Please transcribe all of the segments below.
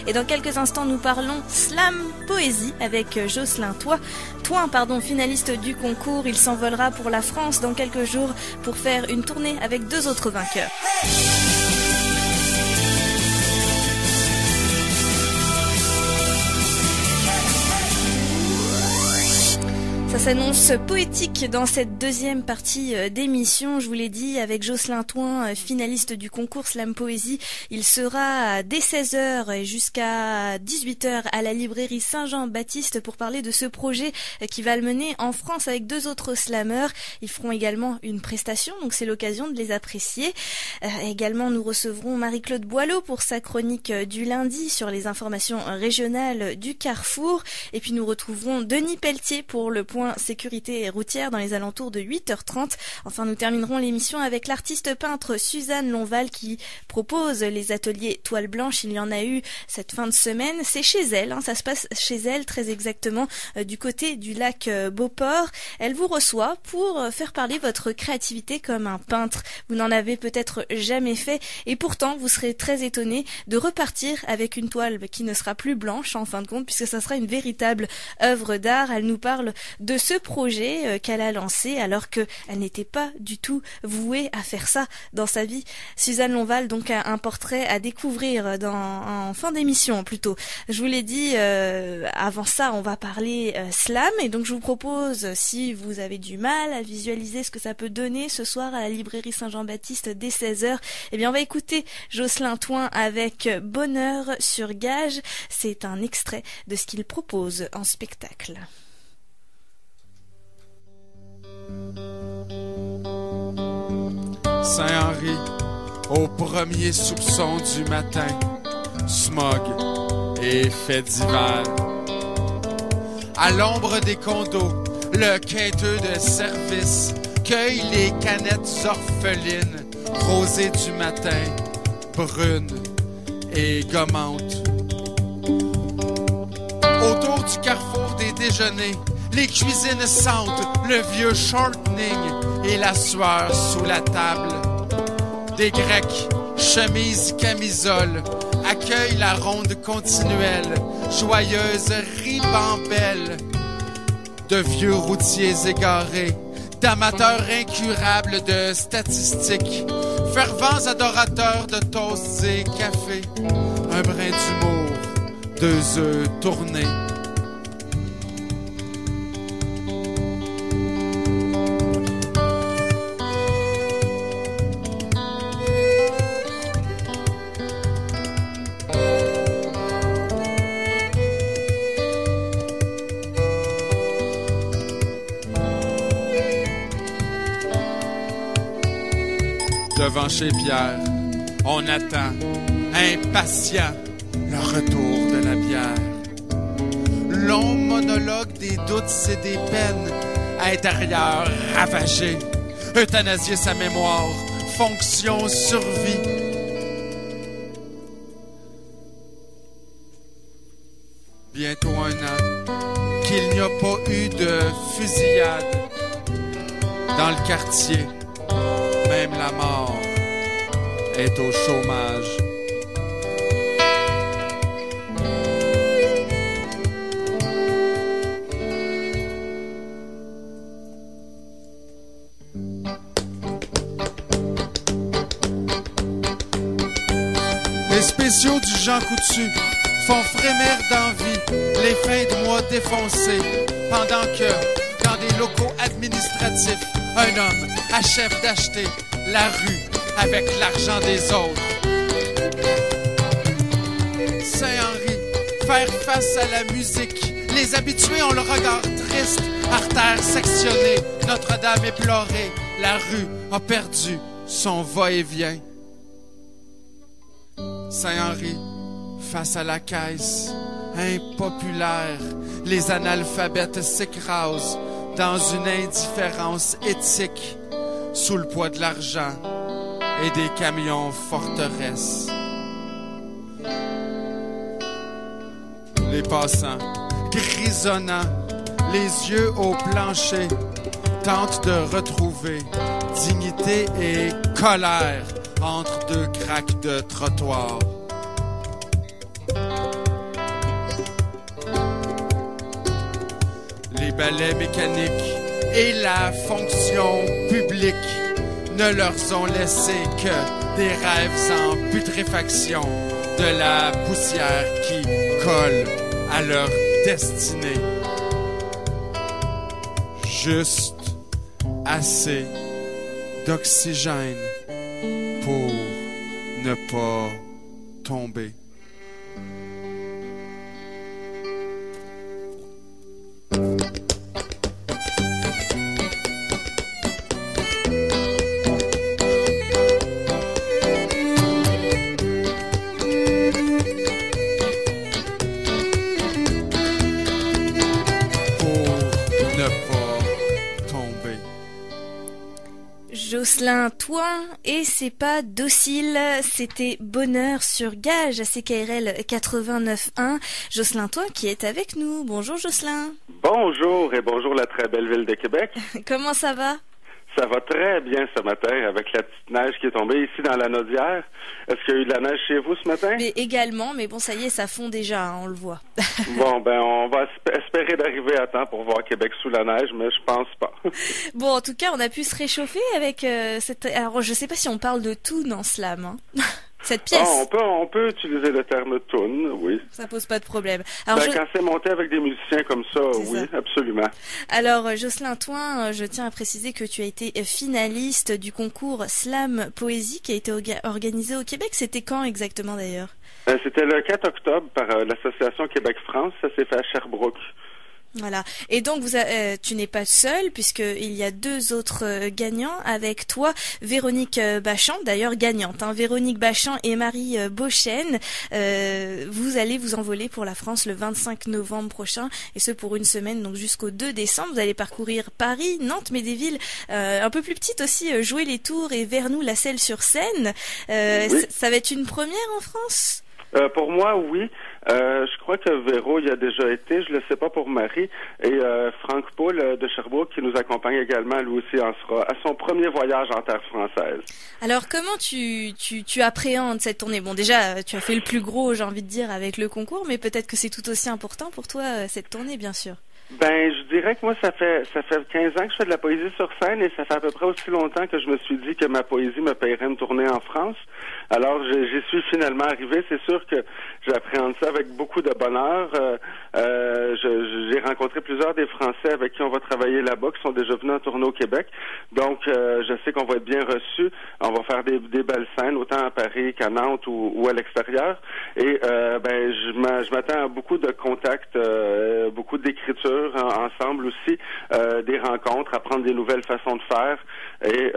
Et dans quelques instants, nous parlons slam poésie avec Jocelyn Toin, finaliste du concours. Il s'envolera pour la France dans quelques jours pour faire une tournée avec deux autres vainqueurs. Ça s'annonce poétique dans cette deuxième partie d'émission. Je vous l'ai dit, avec Jocelyn Toin, finaliste du concours Slam Poésie. Il sera dès 16h et jusqu'à 18h à la librairie Saint-Jean-Baptiste pour parler de ce projet qui va le mener en France avec deux autres slameurs. Ils feront également une prestation, donc c'est l'occasion de les apprécier. Également, nous recevrons Marie-Claude Boileau pour sa chronique du lundi sur les informations régionales du Carrefour. Et puis nous retrouverons Denis Pelletier pour le point sécurité routière dans les alentours de 8h30. Enfin, nous terminerons l'émission avec l'artiste peintre Suzanne Lonval qui propose les ateliers Toile Blanche. Il y en a eu cette fin de semaine. C'est chez elle, ça se passe chez elle très exactement du côté du lac Beauport. Elle vous reçoit pour faire parler votre créativité comme un peintre. Vous n'en avez peut-être jamais fait et pourtant vous serez très étonné de repartir avec une toile qui ne sera plus blanche en fin de compte puisque ça sera une véritable œuvre d'art. Elle nous parle de ce projet qu'elle a lancé alors qu'elle n'était pas du tout vouée à faire ça dans sa vie. Suzanne Lonval, donc un portrait à découvrir en fin d'émission plutôt. Je vous l'ai dit, avant ça on va parler slam et donc je vous propose, si vous avez du mal à visualiser ce que ça peut donner ce soir à la librairie Saint-Jean-Baptiste dès 16h, eh bien on va écouter Jocelyn Toin avec Bonheur sur gage. C'est un extrait de ce qu'il propose en spectacle. Saint-Henri, au premier soupçon du matin, smog et faits divers. À l'ombre des condos, le quêteux de service cueille les canettes orphelines, rosées du matin, brunes et gommantes. Autour du carrefour des déjeuners, les cuisines sentent le vieux shortening et la sueur sous la table. Des Grecs, chemises, camisoles, accueillent la ronde continuelle, joyeuse ribambelle de vieux routiers égarés, d'amateurs incurables de statistiques, fervents adorateurs de toasts et cafés, un brin d'humour, deux œufs tournés. Devant chez Pierre, on attend, impatient, le retour de la bière. Long monologue des doutes et des peines, intérieur ravagé, euthanasier sa mémoire, fonction survie. Bientôt 1 an qu'il n'y a pas eu de fusillade dans le quartier. Même la mort est au chômage. Les spéciaux du Jean Coutu font frémir d'envie les fins de mois défoncés, pendant que, dans des locaux administratifs, un homme achève d'acheter la rue avec l'argent des autres. Saint-Henri, faire face à la musique. Les habitués ont le regard triste, artères sectionnées, Notre-Dame éplorée. La rue a perdu son va-et-vient. Saint-Henri, face à la caisse, impopulaire, les analphabètes s'écrasent dans une indifférence éthique sous le poids de l'argent et des camions forteresses. Les passants, grisonnants, les yeux au plancher, tentent de retrouver dignité et colère entre deux craques de trottoir. relais mécanique et la fonction publique ne leur ont laissé que des rêves en putréfaction, de la poussière qui colle à leur destinée. Juste assez d'oxygène pour ne pas tomber. Jocelyn Touin et c'est pas docile, c'était Bonheur sur Gage à CKRL 89.1. Jocelyn Touin qui est avec nous. Bonjour Jocelyn. Bonjour et bonjour la très belle ville de Québec. Comment ça va? Ça va très bien ce matin avec la petite neige qui est tombée ici dans la Naudière. Est-ce qu'il y a eu de la neige chez vous ce matin? Mais également, mais bon, ça y est, ça fond déjà, hein, on le voit. Bon, ben on va espérer d'arriver à temps pour voir Québec sous la neige, mais je pense pas. Bon, en tout cas, on a pu se réchauffer avec cette... Alors, je sais pas si on parle de tout dans Slam, hein. Cette pièce. On peut utiliser le terme tune, oui. Ça pose pas de problème. Alors, quand c'est monté avec des musiciens comme ça, oui, ça. Absolument. Alors, Jocelyn Touin, je tiens à préciser que tu as été finaliste du concours Slam Poésie qui a été organisé au Québec. C'était quand exactement d'ailleurs? C'était le 4 octobre par l'association Québec-France. Ça s'est fait à Sherbrooke. Voilà. Et donc tu n'es pas seule puisqu'il y a deux autres gagnants avec toi, Véronique Bachand, d'ailleurs gagnante, hein, Véronique Bachand et Marie Beauchesne. Vous allez vous envoler pour la France le 25 novembre prochain et ce pour une semaine, donc jusqu'au 2 décembre. Vous allez parcourir Paris, Nantes, mais des villes un peu plus petites aussi, jouer les Tours et Vernoux-la-Selle-sur-Seine. Oui. Ça va être une première en France? Pour moi, oui. Je crois que Véro y a déjà été, je le sais pas pour Marie. Et Franck Paul de Sherbrooke qui nous accompagne également, lui aussi en sera à son premier voyage en terre française. Alors comment tu appréhendes cette tournée? Bon, déjà, tu as fait le plus gros, j'ai envie de dire, avec le concours, mais peut-être que c'est tout aussi important pour toi, cette tournée, bien sûr. Ben, je dirais que moi, ça fait 15 ans que je fais de la poésie sur scène et ça fait à peu près aussi longtemps que je me suis dit que ma poésie me paierait une tournée en France. Alors, j'y suis finalement arrivé. C'est sûr que j'appréhende ça avec beaucoup de bonheur. J'ai rencontré plusieurs des Français avec qui on va travailler là-bas, qui sont déjà venus en tournée au Québec. Donc, je sais qu'on va être bien reçus. On va faire des belles scènes, autant à Paris qu'à Nantes ou à l'extérieur. Et je m'attends à beaucoup de contacts, beaucoup d'écriture ensemble aussi, des rencontres, apprendre des nouvelles façons de faire et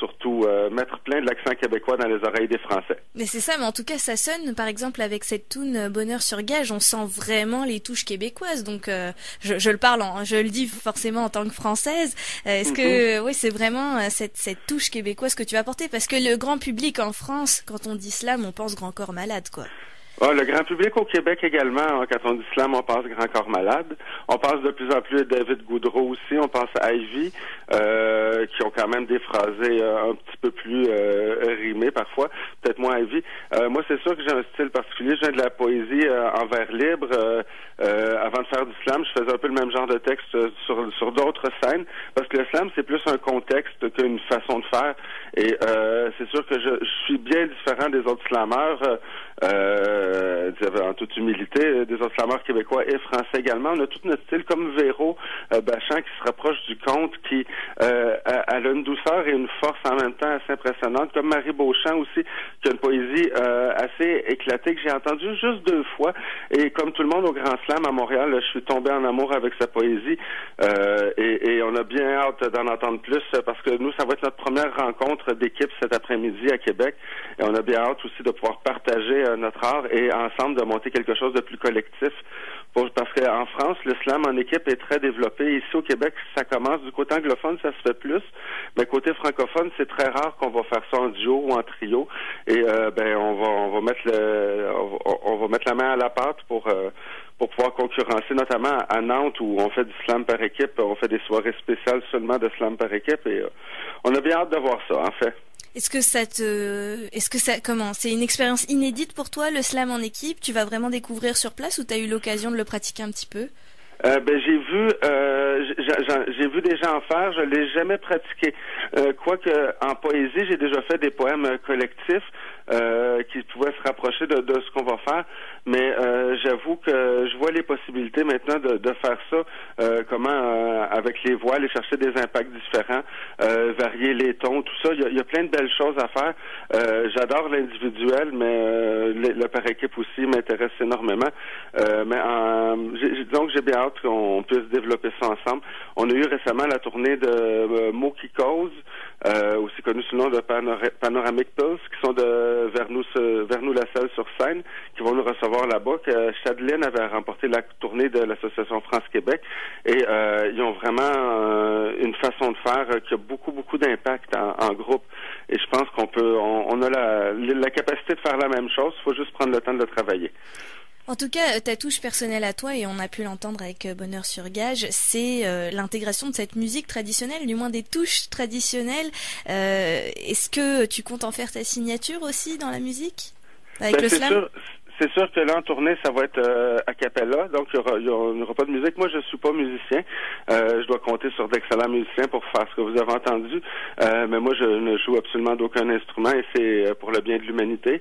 surtout mettre plein de l'accent québécois dans les oreilles des Français. Mais c'est ça, mais en tout cas ça sonne, par exemple avec cette toune Bonheur sur Gage, on sent vraiment les touches québécoises, donc je le dis forcément en tant que Française. Est-ce que oui, c'est vraiment cette touche québécoise que tu vas apporter, parce que le grand public en France, quand on dit slam, on pense Grand Corps Malade, quoi. Le grand public au Québec également, hein, quand on dit slam, on pense Grand Corps Malade. On pense de plus en plus à David Goudreau aussi, on pense à Ivy, qui ont quand même des phrasés un petit peu plus rimés parfois, peut-être moins Ivy. Moi, c'est sûr que j'ai un style particulier, je viens de la poésie en vers libre. Avant de faire du slam, je faisais un peu le même genre de texte sur d'autres scènes, parce que le slam, c'est plus un contexte qu'une façon de faire. Et c'est sûr que je suis bien différent des autres slammeurs, en toute humilité, des autres slameurs québécois et français également. On a tout notre style comme Véro Bachand qui se rapproche du conte, qui a une douceur et une force en même temps assez impressionnante, comme Marie Beauchamp aussi, qui a une poésie assez éclatée que j'ai entendue juste 2 fois. Et comme tout le monde au Grand Slam à Montréal, je suis tombé en amour avec sa poésie et on a bien hâte d'en entendre plus parce que nous, ça va être notre première rencontre d'équipe cet après-midi à Québec et on a bien hâte aussi de pouvoir partager notre art et ensemble de monter quelque chose de plus collectif. Parce qu'en France, le slam en équipe est très développé. Ici au Québec, ça commence. Du côté anglophone, ça se fait plus. Mais côté francophone, c'est très rare qu'on va faire ça en duo ou en trio. Et on va mettre la main à la pâte pour pouvoir concurrencer, notamment à Nantes où on fait du slam par équipe. On fait des soirées spéciales seulement de slam par équipe et on a bien hâte de voir ça, en fait. Comment? C'est une expérience inédite pour toi, le slam en équipe? Tu vas vraiment découvrir sur place ou t'as eu l'occasion de le pratiquer un petit peu? J'ai vu des gens faire, je l'ai jamais pratiqué. Quoique en poésie, j'ai déjà fait des poèmes collectifs qui pouvaient se rapprocher de ce qu'on va faire, mais j'avoue que je vois les possibilités maintenant de faire ça, avec les voix, aller chercher des impacts différents, varier les tons, tout ça. Il y a plein de belles choses à faire. J'adore l'individuel, mais le par équipe aussi m'intéresse énormément. Donc j'ai bien hâte qu'on puisse développer ça ensemble. On a eu récemment la tournée de Mots qui causent, aussi connu sous le nom de Panoramic Pulse, qui sont de Vernou-la-Salle sur Seine, qui vont nous recevoir là-bas. Chadelaine avait remporté la tournée de l'Association France-Québec et ils ont vraiment une façon de faire qui a beaucoup d'impact en groupe. Et je pense on a la capacité de faire la même chose. Il faut juste prendre le temps de le travailler. En tout cas, ta touche personnelle à toi, et on a pu l'entendre avec Bonheur sur Gage, c'est l'intégration de cette musique traditionnelle, du moins des touches traditionnelles. Est-ce que tu comptes en faire ta signature aussi dans la musique avec le slam? C'est sûr que là, en tournée, ça va être a cappella, donc il y aura pas de musique. Moi, je suis pas musicien. Je dois compter sur d'excellents musiciens pour faire ce que vous avez entendu. Mais moi, je ne joue absolument d'aucun instrument et c'est pour le bien de l'humanité.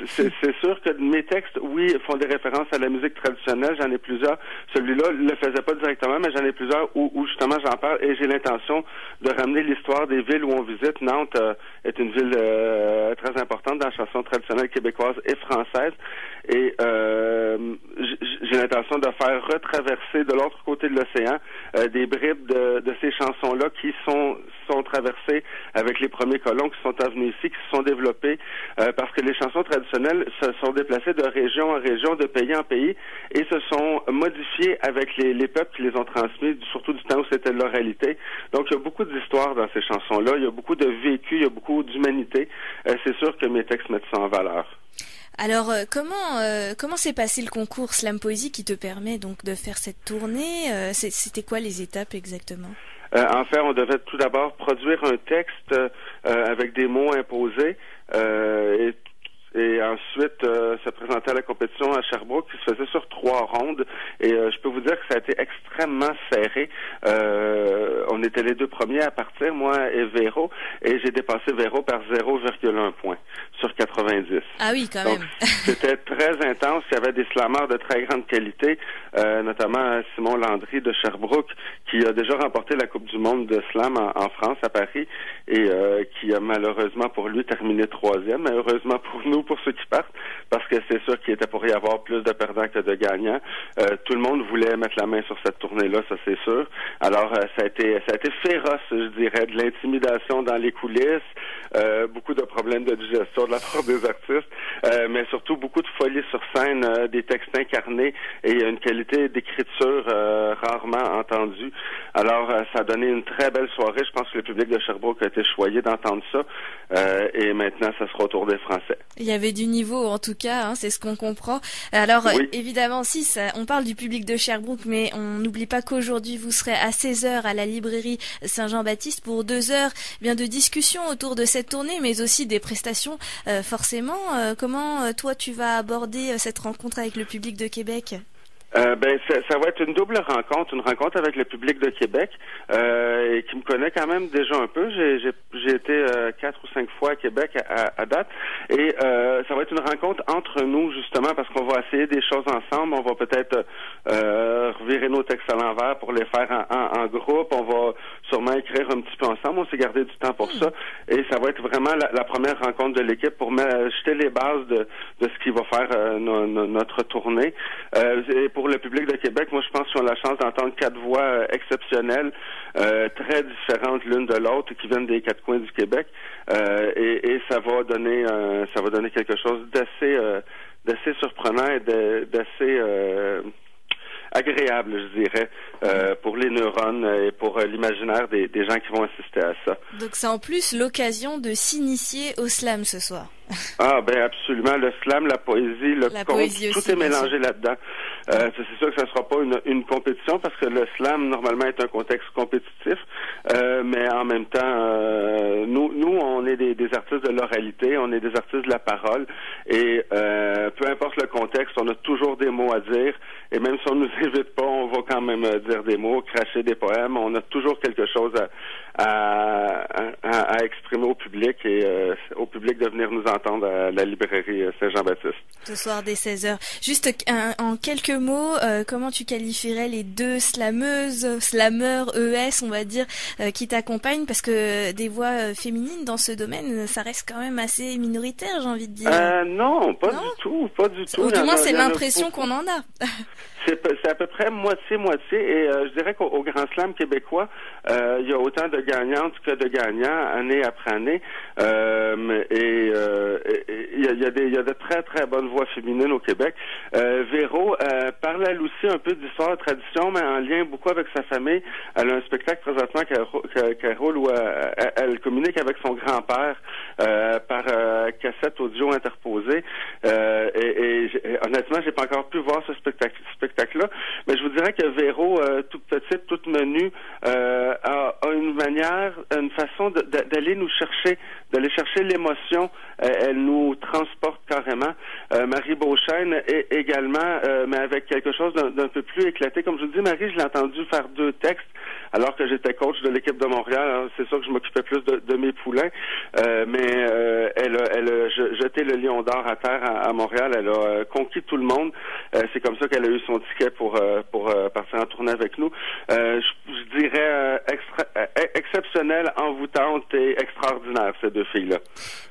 C'est sûr que mes textes, oui, font des références à la musique traditionnelle. J'en ai plusieurs. Celui-là le faisait pas directement, mais j'en ai plusieurs où justement j'en parle et j'ai l'intention de ramener l'histoire des villes où on visite. Nantes est une ville très importante dans la chanson traditionnelle québécoise et française. Et j'ai l'intention de faire retraverser de l'autre côté de l'océan des bribes de ces chansons-là qui sont traversées avec les premiers colons qui sont venus ici, qui se sont développés, parce que les chansons traditionnelles se sont déplacées de région en région, de pays en pays, et se sont modifiées avec les peuples qui les ont transmis, surtout du temps où c'était l'oralité. Donc, il y a beaucoup d'histoires dans ces chansons-là, il y a beaucoup de vécu, il y a beaucoup d'humanité. C'est sûr que mes textes mettent ça en valeur. Alors, comment s'est passé le concours Slam Poésie qui te permet donc de faire cette tournée? C'était quoi les étapes exactement? En fait, on devait tout d'abord produire un texte avec des mots imposés et ensuite se présenter à la compétition à Sherbrooke qui se faisait sur 3 rondes. Et je peux vous dire que ça a été extrêmement serré. On était les 2 premiers à partir, moi et Véro, et j'ai dépassé Véro par 0,1 point sur 90. Ah oui, quand Donc, même. C'était très intense. Il y avait des slammeurs de très grande qualité, notamment Simon Landry de Sherbrooke, qui a déjà remporté la Coupe du monde de slam en France, à Paris, et qui a malheureusement pour lui terminé 3e, mais heureusement pour nous, pour ceux qui partent, parce que c'est sûr qu'il était pour y avoir plus de perdants que de gagnants. Tout le monde voulait mettre la main sur cette tournée-là, ça c'est sûr. Alors, ça a été féroce, je dirais, de l'intimidation dans les coulisses, beaucoup de problèmes de digestion de la part des artistes, mais surtout beaucoup de folie sur scène, des textes incarnés et une qualité d'écriture rarement entendue. Alors, ça a donné une très belle soirée. Je pense que le public de Sherbrooke a été choyé d'entendre ça. Et maintenant, ça sera au tour des Français. Il y avait du niveau, en tout cas, hein, c'est ce qu'on comprend. Alors, oui. Évidemment, on parle du public de Sherbrooke, mais on n'oublie pas qu'aujourd'hui, vous serez à 16h à la librairie Saint-Jean-Baptiste pour 2 heures bien de discussion autour de cette tournée, mais aussi des prestations, forcément. Comment, toi, tu vas aborder cette rencontre avec le public de Québec? Ça va être une double rencontre, une rencontre avec le public de Québec et qui me connaît quand même déjà un peu. J'ai été 4 ou 5 fois à Québec à date et ça va être une rencontre entre nous justement parce qu'on va essayer des choses ensemble. On va peut-être revirer nos textes à l'envers pour les faire en groupe. On va sûrement écrire un petit peu ensemble. On s'est gardé du temps pour ça et ça va être vraiment la première rencontre de l'équipe pour jeter les bases de ce qui va faire notre tournée. Et pour le public de Québec, moi je pense qu'ils ont la chance d'entendre 4 voix exceptionnelles, très différentes l'une de l'autre, qui viennent des 4 coins du Québec, et ça va donner quelque chose d'assez surprenant et d'assez agréable, je dirais, pour les neurones et pour l'imaginaire des gens qui vont assister à ça. Donc c'est en plus l'occasion de s'initier au slam ce soir. Ah ben absolument, le slam, la poésie, le conte, tout est mélangé là-dedans. C'est sûr que ça ne sera pas une compétition parce que le slam normalement est un contexte compétitif, mais en même temps, nous on est des artistes de l'oralité, on est des artistes de la parole et peu importe le contexte, on a toujours des mots à dire et même si on nous invite pas, on va quand même dire des mots, cracher des poèmes, on a toujours quelque chose à exprimer au public et au public de venir nous entendre à la librairie Saint-Jean-Baptiste. Ce soir dès 16h. Juste en quelques mots, comment tu qualifierais les deux slameurs ES, on va dire, qui t'accompagnent, parce que des voix féminines dans ce domaine, ça reste quand même assez minoritaire, j'ai envie de dire. Non, pas du tout. Ou du moins, c'est l'impression qu'on en a. C'est à peu près moitié-moitié et je dirais qu'au Grand Slam québécois, il y a autant de gagnantes que de gagnants année après année et il y a de très très bonnes voix féminines au Québec. Véro parle elle aussi un peu d'histoire, tradition, mais en lien beaucoup avec sa famille. Elle a un spectacle présentement qu'elle roule où elle communique avec son grand-père par cassette audio interposée et honnêtement, j'ai pas encore pu voir ce spectacle-là, mais je vous dirais que Véro, toute petite, toute menue, a une façon d'aller nous chercher, d'aller chercher l'émotion. Elle nous transporte carrément. Marie Beauchesne également, mais avec quelque chose d'un peu plus éclaté. Comme je vous dis, Marie, je l'ai entendu faire 2 textes alors que j'étais coach de l'équipe de Montréal. Alors, c'est sûr que je m'occupais plus de mes poulains, mais elle a jeté le lion d'or à terre à Montréal. Elle a conquis tout le monde. C'est comme ça qu'elle a eu son ticket pour partir en tournée avec nous. Je dirais exceptionnelle, envoûtante et extraordinaire, ces 2 filles-là.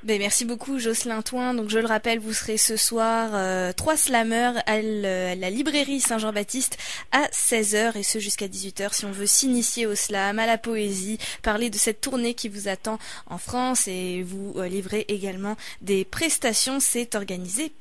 Ben, merci beaucoup, Jocelyn Toin. Donc, je le rappelle, vous serez ce soir 3 slameurs à la librairie Saint-Jean-Baptiste à 16h et ce jusqu'à 18h si on veut s'initier au slam, à la poésie, parler de cette tournée qui vous attend en France et vous livrer également des prestations. C'est organisé par